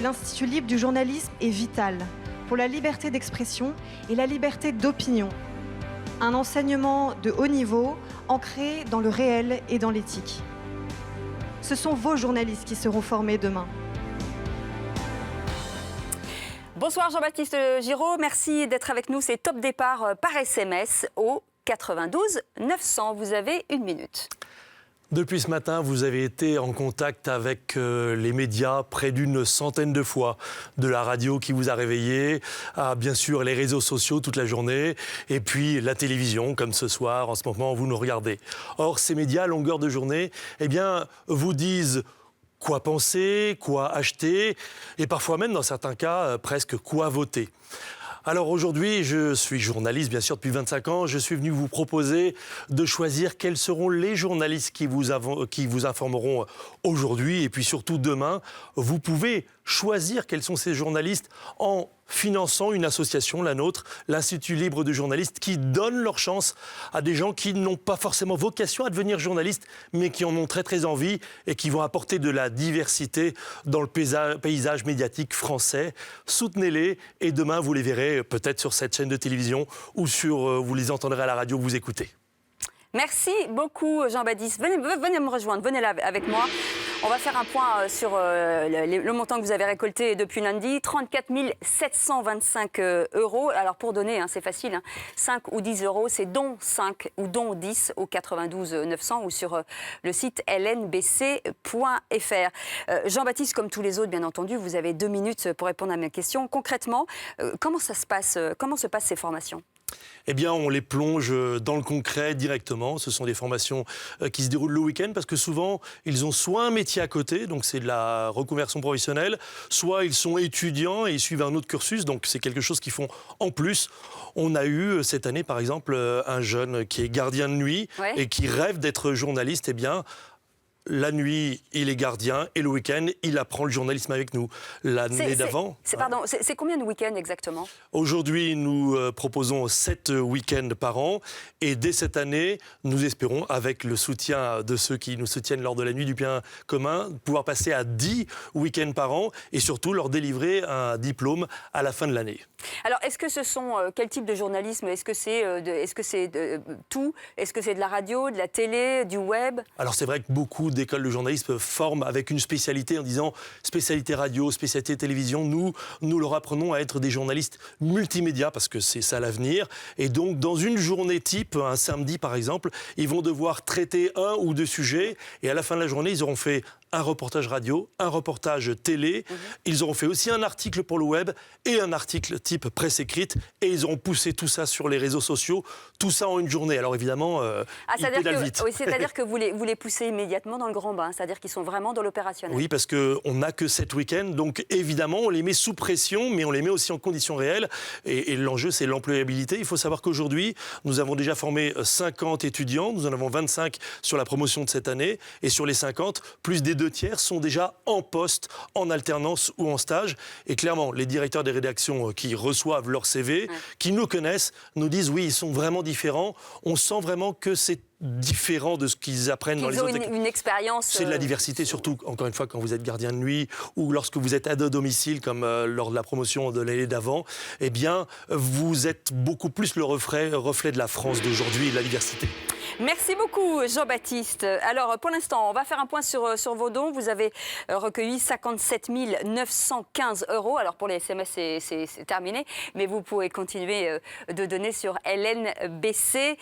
l'Institut libre du journalisme est vital pour la liberté d'expression et la liberté d'opinion. Un enseignement de haut niveau, ancré dans le réel et dans l'éthique. Ce sont vos journalistes qui seront formés demain. Bonsoir Jean-Baptiste Giraud, merci d'être avec nous. C'est Top Départ par SMS au 92 900. Vous avez 1 minute. Depuis ce matin, vous avez été en contact avec les médias près d'une centaine de fois, de la radio qui vous a réveillé, à bien sûr les réseaux sociaux toute la journée, et puis la télévision, comme ce soir, en ce moment, vous nous regardez. Or, ces médias, à longueur de journée, vous disent quoi penser, quoi acheter, et parfois même, dans certains cas, presque quoi voter. Alors aujourd'hui, je suis journaliste, bien sûr, depuis 25 ans. Je suis venu vous proposer de choisir quels seront les journalistes qui vous informeront aujourd'hui. Et puis surtout demain, vous pouvez choisir quels sont ces journalistes en finançant une association, la nôtre, l'Institut libre de journalistes, qui donne leur chance à des gens qui n'ont pas forcément vocation à devenir journalistes, mais qui en ont très très envie et qui vont apporter de la diversité dans le paysage médiatique français. Soutenez-les et demain vous les verrez peut-être sur cette chaîne de télévision ou vous les entendrez à la radio, vous écoutez. Merci beaucoup Jean-Baptiste. Venez me rejoindre, venez là avec moi. On va faire un point sur le montant que vous avez récolté depuis lundi, 34 725 €. Alors pour donner, c'est facile, 5 ou 10 €, c'est don 5 ou don 10 au 92 900 ou sur le site lnbc.fr. Jean-Baptiste, comme tous les autres, bien entendu, vous avez 2 minutes pour répondre à mes questions. Concrètement, comment ça se passe, comment se passent ces formations ? Eh bien, on les plonge dans le concret directement. Ce sont des formations qui se déroulent le week-end parce que souvent, ils ont soit un métier à côté, donc c'est de la reconversion professionnelle, soit ils sont étudiants et ils suivent un autre cursus, donc c'est quelque chose qu'ils font en plus. On a eu cette année, par exemple, un jeune qui est gardien de nuit et qui rêve d'être journaliste. Eh bien, la nuit, il est gardien et le week-end, il apprend le journalisme avec nous. L'année d'avant... C'est combien de week-ends exactement ? Aujourd'hui, nous proposons 7 week-ends par an et dès cette année, nous espérons, avec le soutien de ceux qui nous soutiennent lors de la nuit du bien commun, pouvoir passer à 10 week-ends par an et surtout leur délivrer un diplôme à la fin de l'année. Alors, est-ce que ce sont quel type de journalisme ? Est-ce que c'est tout ? Est-ce que c'est de la radio, de la télé, du web ? Alors, c'est vrai que beaucoup d'écoles de journalisme forment avec une spécialité en disant spécialité radio, spécialité télévision. Nous leur apprenons à être des journalistes multimédia parce que c'est ça l'avenir. Et donc, dans une journée type, un samedi par exemple, ils vont devoir traiter 1 ou 2 sujets et à la fin de la journée, ils auront fait un reportage radio, un reportage télé. Ils auront fait aussi un article pour le web et un article type presse écrite. Et ils auront poussé tout ça sur les réseaux sociaux, tout ça en une journée. Alors évidemment, ils pédalent vite. Oui, c'est-à-dire que vous les poussez immédiatement dans le grand bain, c'est-à-dire qu'ils sont vraiment dans l'opérationnel. Oui, parce qu'on n'a que 7 week-ends, donc évidemment, on les met sous pression, mais on les met aussi en conditions réelles. Et l'enjeu, c'est l'employabilité. Il faut savoir qu'aujourd'hui, nous avons déjà formé 50 étudiants. Nous en avons 25 sur la promotion de cette année. Et sur les 50, plus des 2 tiers sont déjà en poste, en alternance ou en stage. Et clairement, les directeurs des rédactions qui reçoivent leur CV, qui nous connaissent, nous disent oui, ils sont vraiment différents. On sent vraiment que c'est différent de ce qu'ils apprennent dans les autres écoles. Une expérience... C'est de la diversité, surtout, encore une fois, quand vous êtes gardien de nuit ou lorsque vous êtes aide à domicile, comme lors de la promotion de l'année d'avant, eh bien, vous êtes beaucoup plus le reflet de la France d'aujourd'hui et de la diversité. Merci beaucoup Jean-Baptiste. Alors pour l'instant, on va faire un point sur vos dons. Vous avez recueilli 57 915 €. Alors pour les SMS, c'est terminé, mais vous pouvez continuer de donner sur lnbc.fr.